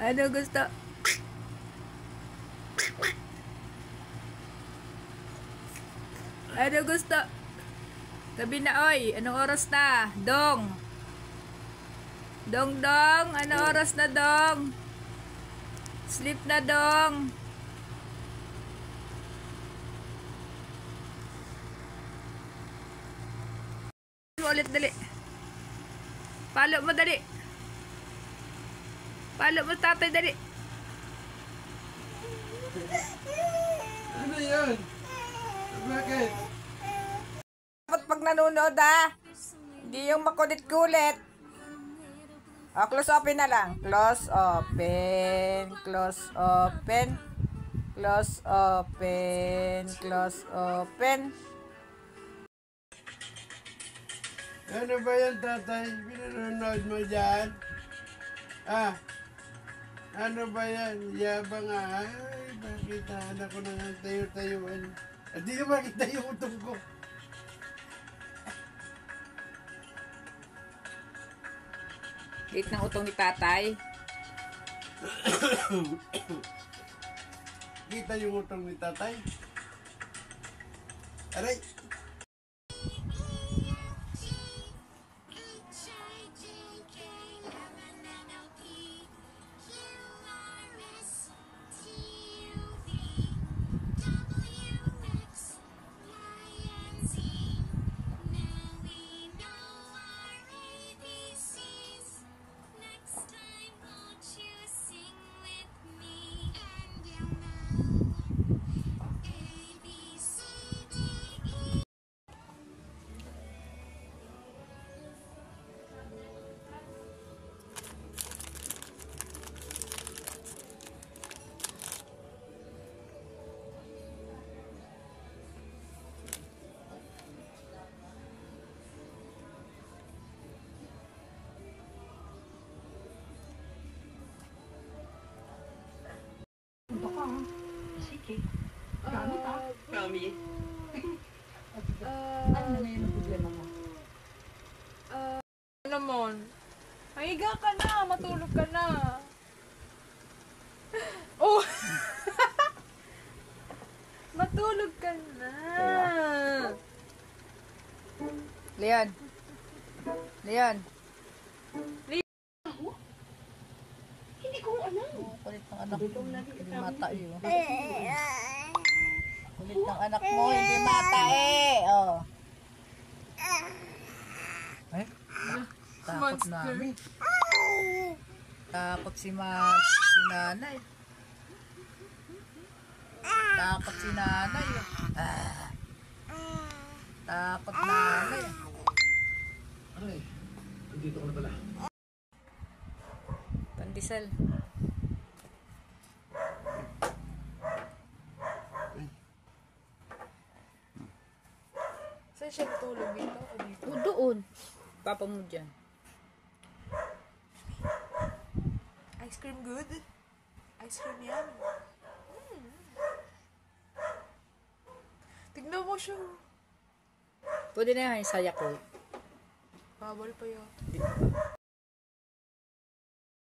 Ano gusto? Ano gusto? Sabi na, oy, anong oras na? Dong. Dong, dong. Anong oras na, dong? Sleep na, dong. Ulit, dali. Palo mo, dali. Palo mo, tatay, dali. Ano yun? Bakit? Dapat pag nanonood hindi yung makulit-kulit. O, close open na lang. Close open. Close open. Close open. Close open. Ano ba yan, tatay? Pinanonood mo dyan? Ah, ano ba yan? Yabang ay, bakit anak ko na nga tayo-tayuan? At di ka makita yung utong ko. Liit ng utong ni tatay. Kita yung utong ni tatay? Aray! Baka, sige. Gamit Promise. Ano na yung problema mo? Naman. Mahiga ka na, matulog ka na. Oh! Matulog ka na. Leon. Leon. Hindi ko alam. Kulit ng anak mo. Hindi mata yun. Kulit ng anak mo. Hindi mata Oh. Ay, takot namin. Takot si nanay. Takot si nanay. Takot nanay. Aray, dito ka na pala. Pandesal. Saan siya natulog dito o dito? O, doon. Papa mo dyan. Ice cream good? Ice cream yan. Tignan mo siya. Pwede na yan sa Yakult. Bawal pa yun. Di ba?